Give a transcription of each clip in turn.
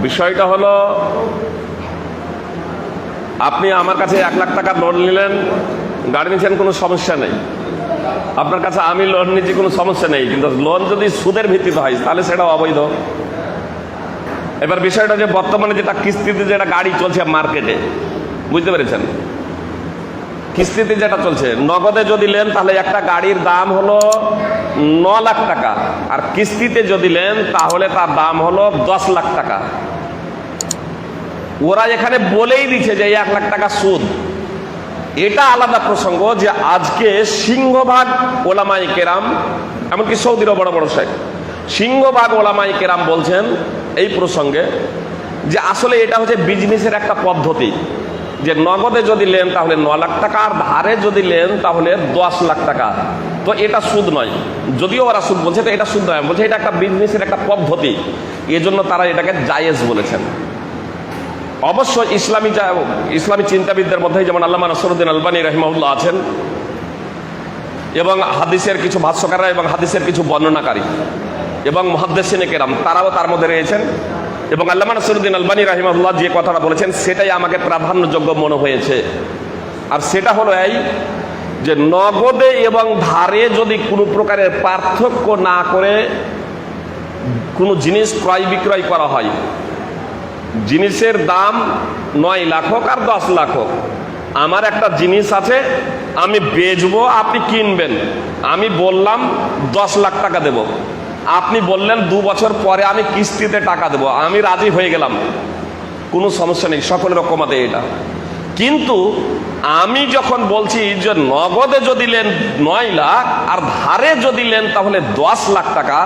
বিষয়টা হলো, আপনি আমার কাছে 1 লাখ টাকা লোন নিলেন, গাড়ি নিচ্ছেন, কোনো সমস্যা নেই। আপনার কাছে আমি লোন নিচ্ছি, কোনো সমস্যা নেই। কিন্তু লোন যদি সুদের ভিত্তিতে হয় তাহলে সেটা অবৈধ। এবার বিষয়টা যে বর্তমানে যেটা কিস্তিতে যেটা গাড়ি চলছে মার্কেটে, বুঝতে পেরেছেন? কিস্তিতে যেটা চলছে, নগদে যদি নেন তাহলে একটা গাড়ির দাম হলো 9 লাখ টাকা, আর কিস্তিতে যদি নেন তাহলে তার দাম হলো 10 লাখ টাকা। ওরা এখানে বলেই দিচ্ছে যে 1 লাখ টাকা সুদ। এটা আলাদা প্রসঙ্গ যে আজকে সিংহভাগ ওলামায়ে কেরাম, এমনকি সৌদিরও বড় বড় শেখ, সিংহভাগ ওলামায়ে কেরাম বলছেন এই প্রসঙ্গে যে আসলে এটা হচ্ছে বিজনেসের একটা পদ্ধতি, যে নগদে যদি নেন তাহলে 9 লাখ টাকা, আর ধারে যদি নেন তাহলে 10 লাখ টাকা। তো এটা সুদ নয়, যদিও ওরা সুদ বলছে, তো এটা সুদ নয়, বলছে এটা একটা বিজনেসের একটা পদ্ধতি, এজন্য তারা এটাকে জায়েজ বলেছেন। অবশ্য ইসলামী চিন্তাবিদদের মধ্যে যেমন আল্লামা নাসিরউদ্দিন আলবানী রাহিমাহুল্লাহ আছেন, এবং হাদিসের কিছু ভাষ্যকাররা এবং হাদিসের কিছু বর্ণনাকারী এবং মুহাদ্দিসিনে কেরাম, তারাও তার মধ্যে রয়েছেন। এবং আল্লামা নাসিরউদ্দিন আলবানী রাহিমাহুল্লাহ যে কথাটা বলেছেন সেটাই আমাকে প্রাধান্যযোগ্য মনে হয়েছে। আর সেটা হলো এই যে নগদে এবং ধারে যদি কোনো প্রকারের পার্থক্য না করে কোনো জিনিস ক্রয় বিক্রয় করা হয়, জিনিসের দাম 9 লাখ হোক আর 10 লাখ হোক, আমার একটা জিনিস আছে, আমি বেচবো, আপনি কিনবেন, আমি বললাম 10 লাখ টাকা দেব, আপনি বললেন 2 বছর পরে আমি কিস্তিতে টাকা দেব, আমি রাজি হয়ে গেলাম, কোনো সমস্যা নেই, সকলের রকমাতে এটা। কিন্তু আমি যখন বলছি যে নগদে যদি নেন 9 লাখ আর ধারে যদি নেন তাহলে 10 লাখ টাকা,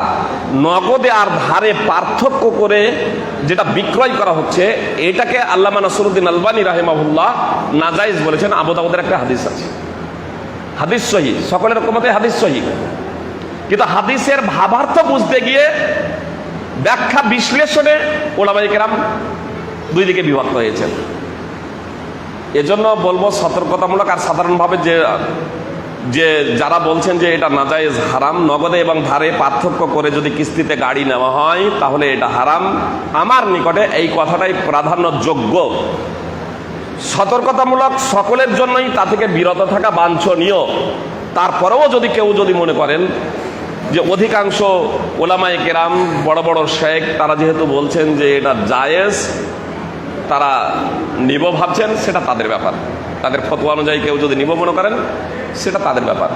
নগদে আর ধারে পার্থক্য করে যেটা বিক্রয় করা হচ্ছে, এটাকে আল্লামা নাসিরউদ্দিন আলবানী রাহিমাহুল্লাহ নাজায়েজ বলেছেন। আবু দাউদের একটা হাদিস আছে, হাদিস সহিহ, সকলের রকমতে হাদিস সহিহ। কিন্তু হাদিসের ভাবার্থ বুঝতে গিয়ে ব্যাখ্যা বিশ্লেষণে ওলামায়ে কেরাম দুই দিকে বিভক্ত হয়েছেন। এজন্য বলবো সতর্কতামূলক, আর সাধারণভাবে যে যারা বলছেন যে এটা নাজায়েজ হারাম, নগদে এবং ধারে পার্থক্য করে যদি কিস্তিতে গাড়ি নেওয়া হয় তাহলে এটা হারাম, আমার নিকটে এই কথাটাই প্রাধান্যযোগ্য। সতর্কতামূলক সকলের জন্যই, তা থেকে বিরত থাকা বাঞ্ছনীয়। তারপরেও যদি কেউ মনে করেন যে অধিকাংশ ওলামায়ে কেরাম, বড় বড় শেখ, তারা যেহেতু বলছেন যে এটা জায়েজ, তারা নিব ভাবছেন, সেটা তাদের ব্যাপার। তাদের ফতোয়া অনুযায়ী কেউ যদি নিব মনে করেন সেটা তাদের ব্যাপার।